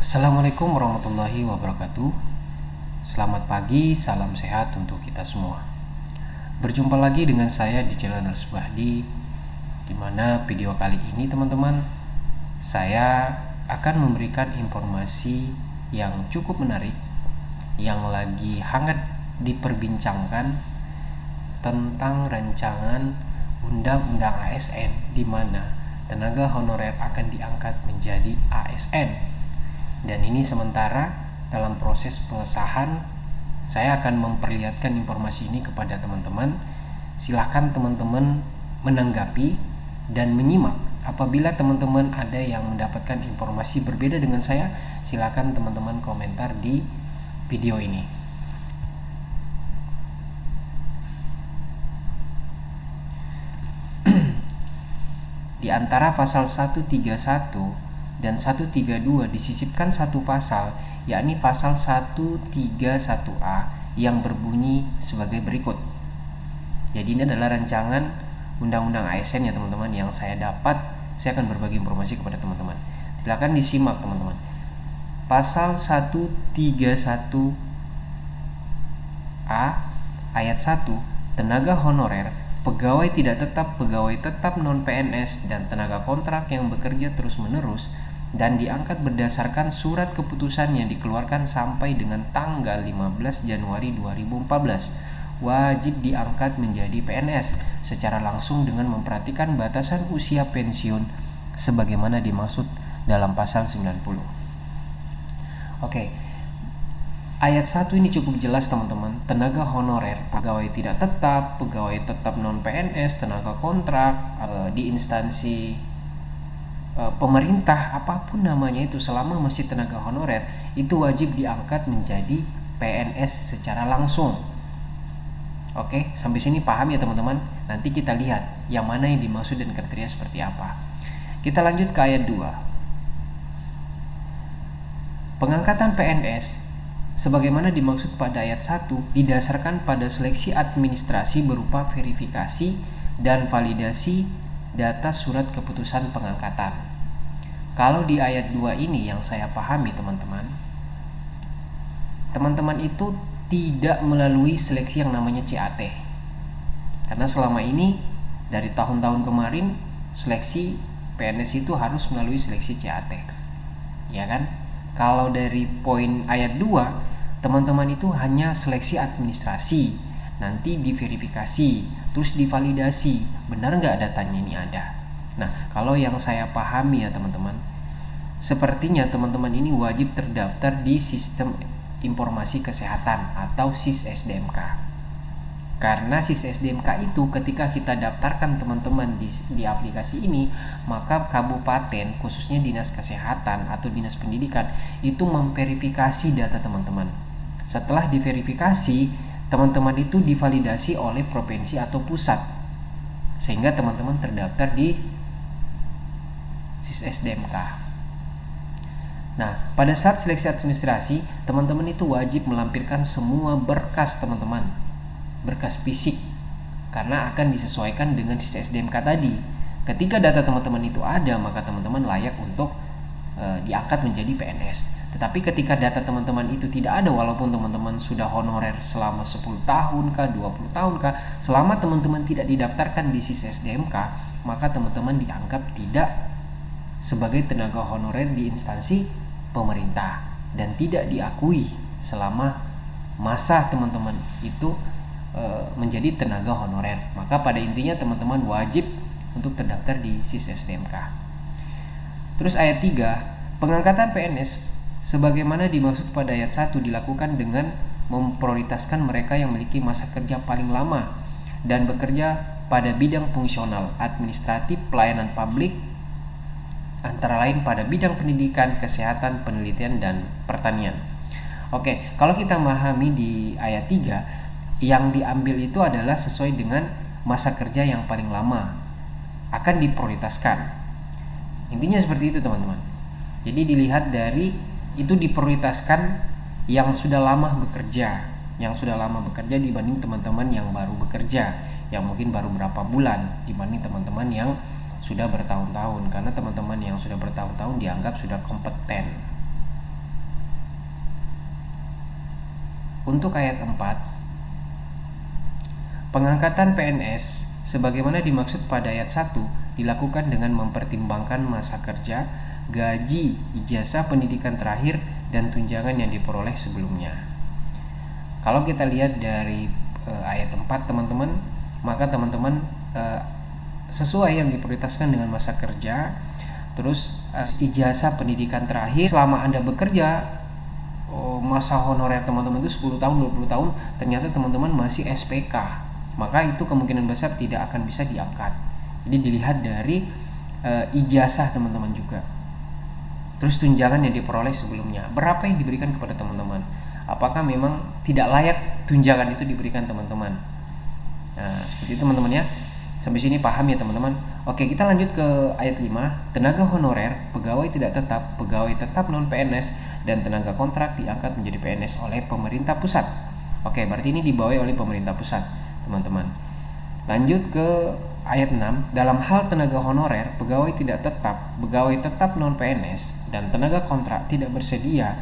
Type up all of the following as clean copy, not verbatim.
Assalamualaikum warahmatullahi wabarakatuh. Selamat pagi, salam sehat untuk kita semua. Berjumpa lagi dengan saya di channel Nurse Bahdi, di mana video kali ini teman-teman, saya akan memberikan informasi yang cukup menarik, yang lagi hangat diperbincangkan tentang rancangan Undang-Undang ASN, di mana tenaga honorer akan diangkat menjadi ASN. Dan ini sementara dalam proses pengesahan. Saya akan memperlihatkan informasi ini kepada teman-teman. Silahkan teman-teman menanggapi dan menyimak. Apabila teman-teman ada yang mendapatkan informasi berbeda dengan saya, silahkan teman-teman komentar di video ini. Di antara pasal 131 dan 132 disisipkan satu pasal, yakni pasal 131A yang berbunyi sebagai berikut. Jadi ini adalah rancangan Undang-Undang ASN ya teman-teman yang saya dapat. Saya akan berbagi informasi kepada teman-teman. Silakan disimak teman-teman. Pasal 131A ayat 1, tenaga honorer, pegawai tidak tetap, pegawai tetap non-PNS, dan tenaga kontrak yang bekerja terus-menerus dan diangkat berdasarkan surat keputusan yang dikeluarkan sampai dengan tanggal 15 Januari 2014 wajib diangkat menjadi PNS secara langsung dengan memperhatikan batasan usia pensiun sebagaimana dimaksud dalam pasal 90. Oke. Ayat 1 ini cukup jelas teman-teman. Tenaga honorer, pegawai tidak tetap, pegawai tetap non-PNS, tenaga kontrak di instansi pemerintah apapun namanya itu, selama masih tenaga honorer, itu wajib diangkat menjadi PNS secara langsung. Oke, sampai sini paham ya teman-teman? Nanti kita lihat yang mana yang dimaksud dan kriteria seperti apa. Kita lanjut ke ayat 2. Pengangkatan PNS sebagaimana dimaksud pada ayat 1 didasarkan pada seleksi administrasi berupa verifikasi dan validasi data surat keputusan pengangkatan. Kalau di ayat 2 ini yang saya pahami teman-teman itu tidak melalui seleksi yang namanya CAT. Karena selama ini dari tahun-tahun kemarin seleksi PNS itu harus melalui seleksi CAT. Ya kan? Kalau dari poin ayat 2, teman-teman itu hanya seleksi administrasi, nanti diverifikasi, terus divalidasi, benar nggak datanya ini ada. Nah, kalau yang saya pahami ya teman-teman, sepertinya teman-teman ini wajib terdaftar di Sistem Informasi Kesehatan atau SIS-SDMK. Karena SIS-SDMK itu ketika kita daftarkan teman-teman di aplikasi ini, maka kabupaten, khususnya dinas kesehatan atau dinas pendidikan, itu memverifikasi data teman-teman. Setelah diverifikasi, teman-teman itu divalidasi oleh provinsi atau pusat, sehingga teman-teman terdaftar di SIS-SDMK. Nah, pada saat seleksi administrasi, teman-teman itu wajib melampirkan semua berkas teman-teman, berkas fisik, karena akan disesuaikan dengan SIS-SDMK tadi. Ketika data teman-teman itu ada, maka teman-teman layak untuk diangkat menjadi PNS. Tetapi ketika data teman-teman itu tidak ada, walaupun teman-teman sudah honorer selama 10 tahun kah, 20 tahun kah, selama teman-teman tidak didaftarkan di SIS-SDMK, maka teman-teman dianggap tidak sebagai tenaga honorer di instansi pemerintah dan tidak diakui selama masa teman-teman itu menjadi tenaga honorer. Maka pada intinya teman-teman wajib untuk terdaftar di SIS-SDMK. Terus ayat 3, pengangkatan PNS sebagaimana dimaksud pada ayat 1 dilakukan dengan memprioritaskan mereka yang memiliki masa kerja paling lama dan bekerja pada bidang fungsional, administratif, pelayanan publik, antara lain pada bidang pendidikan, kesehatan, penelitian, dan pertanian. Oke, kalau kita memahami di ayat 3, yang diambil itu adalah sesuai dengan masa kerja yang paling lama akan diprioritaskan. Intinya seperti itu teman-teman. Jadi dilihat dari itu diprioritaskan yang sudah lama bekerja dibanding teman-teman yang baru bekerja, yang mungkin baru berapa bulan, dibanding teman-teman yang sudah bertahun-tahun. Karena teman-teman yang sudah bertahun-tahun dianggap sudah kompeten. Untuk ayat 4, pengangkatan PNS sebagaimana dimaksud pada ayat 1 dilakukan dengan mempertimbangkan masa kerja, gaji, ijazah pendidikan terakhir, dan tunjangan yang diperoleh sebelumnya. Kalau kita lihat dari ayat 4 teman-teman, maka teman-teman sesuai yang diprioritaskan dengan masa kerja, terus ijazah pendidikan terakhir. Selama Anda bekerja, masa honorer teman-teman itu 10 tahun, 20 tahun, ternyata teman-teman masih SPK, maka itu kemungkinan besar tidak akan bisa diangkat. Jadi dilihat dari ijazah teman-teman juga. Terus tunjangan yang diperoleh sebelumnya, berapa yang diberikan kepada teman-teman, apakah memang tidak layak tunjangan itu diberikan teman-teman. Nah, seperti itu teman-teman ya. Sampai sini paham ya teman-teman. Oke, kita lanjut ke ayat 5. Tenaga honorer, pegawai tidak tetap, pegawai tetap non PNS, dan tenaga kontrak diangkat menjadi PNS oleh pemerintah pusat. Oke, berarti ini dibawahi oleh pemerintah pusat teman-teman. Lanjut ke ayat 6. Dalam hal tenaga honorer, pegawai tidak tetap, pegawai tetap non PNS, dan tenaga kontrak tidak bersedia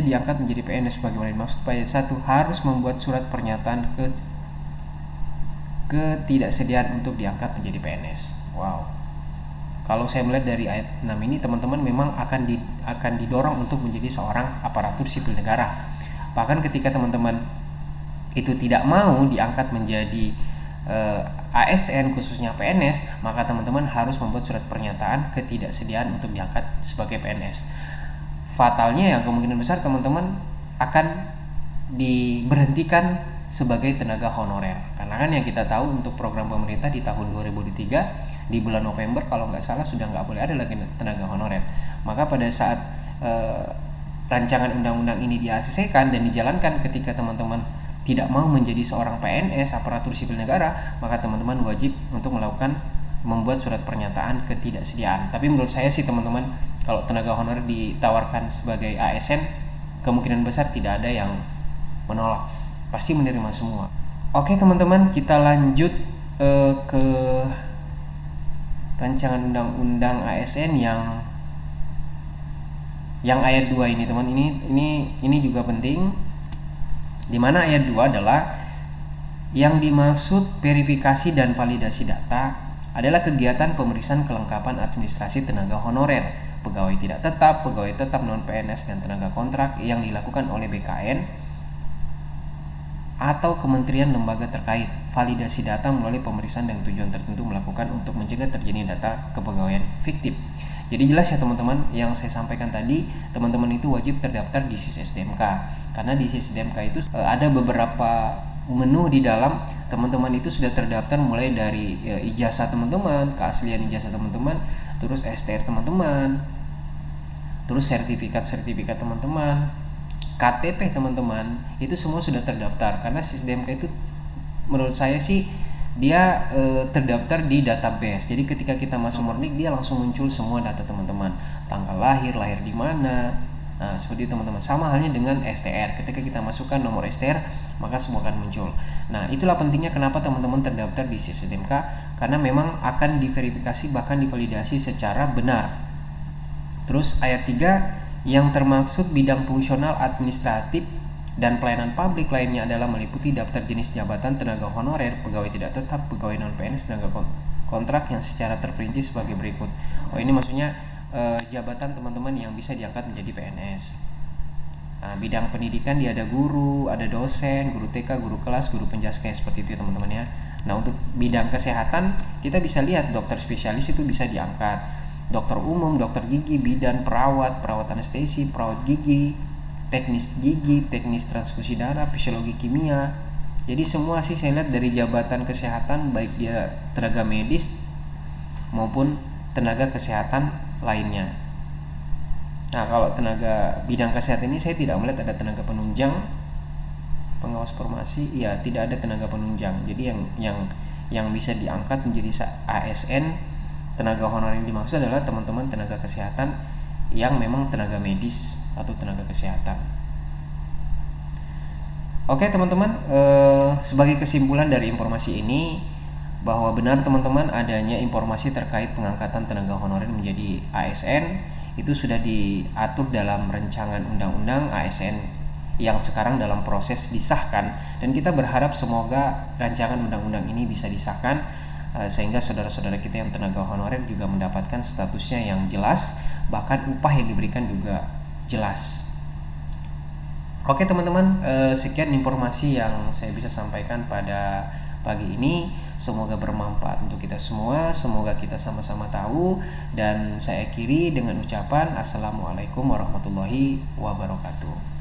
diangkat menjadi PNS sebagaimana dimaksud pada ayat 1, harus membuat surat pernyataan ketidaksediaan untuk diangkat menjadi PNS. Wow. Kalau saya melihat dari ayat 6 ini teman-teman memang akan didorong untuk menjadi seorang aparatur sipil negara. Bahkan ketika teman-teman itu tidak mau diangkat menjadi ASN khususnya PNS, maka teman-teman harus membuat surat pernyataan ketidaksediaan untuk diangkat sebagai PNS. Fatalnya ya kemungkinan besar teman-teman akan diberhentikan sebagai tenaga honorer, karena kan yang kita tahu untuk program pemerintah di tahun 2003 di bulan November kalau nggak salah sudah nggak boleh ada lagi tenaga honorer. Maka pada saat rancangan undang-undang ini di-ACC-kan dan dijalankan, ketika teman-teman tidak mau menjadi seorang PNS aparatur sipil negara, maka teman-teman wajib untuk membuat surat pernyataan ketidaksediaan. Tapi menurut saya sih teman-teman, kalau tenaga honorer ditawarkan sebagai ASN, kemungkinan besar tidak ada yang menolak, pasti menerima semua. Oke teman-teman, kita lanjut ke rancangan undang-undang ASN yang ayat 2 ini teman. Ini juga penting, dimana ayat 2 adalah yang dimaksud verifikasi dan validasi data adalah kegiatan pemeriksaan kelengkapan administrasi tenaga honorer, pegawai tidak tetap, pegawai tetap non PNS, dan tenaga kontrak yang dilakukan oleh BKN atau kementerian lembaga terkait. Validasi data melalui pemeriksaan dengan tujuan tertentu melakukan untuk mencegah terjadinya data kepegawaian fiktif. Jadi jelas ya teman-teman, yang saya sampaikan tadi, teman-teman itu wajib terdaftar di SIS-SDMK, karena di SIS-SDMK itu ada beberapa menu di dalam. Teman-teman itu sudah terdaftar mulai dari ijazah teman-teman, keaslian ijazah teman-teman, terus STR teman-teman, terus sertifikat teman-teman, KTP teman-teman, itu semua sudah terdaftar. Karena SIS-SDMK itu menurut saya sih dia terdaftar di database. Jadi ketika kita masuk Mornik, dia langsung muncul semua data teman-teman, tanggal lahir di mana. Nah, seperti teman-teman. Sama halnya dengan STR. Ketika kita masukkan nomor STR, maka semua akan muncul. Nah, itulah pentingnya kenapa teman-teman terdaftar di SIS-SDMK, karena memang akan diverifikasi bahkan divalidasi secara benar. Terus ayat 3, yang termaksud bidang fungsional administratif dan pelayanan publik lainnya adalah meliputi daftar jenis jabatan tenaga honorer, pegawai tidak tetap, pegawai non PNS, tenaga kontrak yang secara terperinci sebagai berikut. Oh, ini maksudnya jabatan teman-teman yang bisa diangkat menjadi PNS. Nah, bidang pendidikan dia ada guru, ada dosen, guru TK, guru kelas, guru penjaskes, seperti itu ya teman-teman ya. Nah, untuk bidang kesehatan kita bisa lihat dokter spesialis itu bisa diangkat, dokter umum, dokter gigi, bidan, perawat anestesi, perawat gigi, teknis transfusi darah, fisiologi kimia. Jadi semua sih saya lihat dari jabatan kesehatan, baik dia tenaga medis maupun tenaga kesehatan lainnya. Nah, kalau tenaga bidang kesehatan ini saya tidak melihat ada tenaga penunjang, pengawas formasi, ya tidak ada tenaga penunjang. Jadi yang bisa diangkat menjadi ASN tenaga honorer yang dimaksud adalah teman-teman tenaga kesehatan yang memang tenaga medis atau tenaga kesehatan. Oke teman-teman, sebagai kesimpulan dari informasi ini, bahwa benar teman-teman adanya informasi terkait pengangkatan tenaga honorer menjadi ASN itu sudah diatur dalam rancangan undang-undang ASN yang sekarang dalam proses disahkan, dan kita berharap semoga rancangan undang-undang ini bisa disahkan sehingga saudara-saudara kita yang tenaga honorer juga mendapatkan statusnya yang jelas, bahkan upah yang diberikan juga jelas. Oke teman-teman, sekian informasi yang saya bisa sampaikan pada pagi ini. Semoga bermanfaat untuk kita semua, semoga kita sama-sama tahu, dan saya akhiri dengan ucapan Assalamualaikum warahmatullahi wabarakatuh.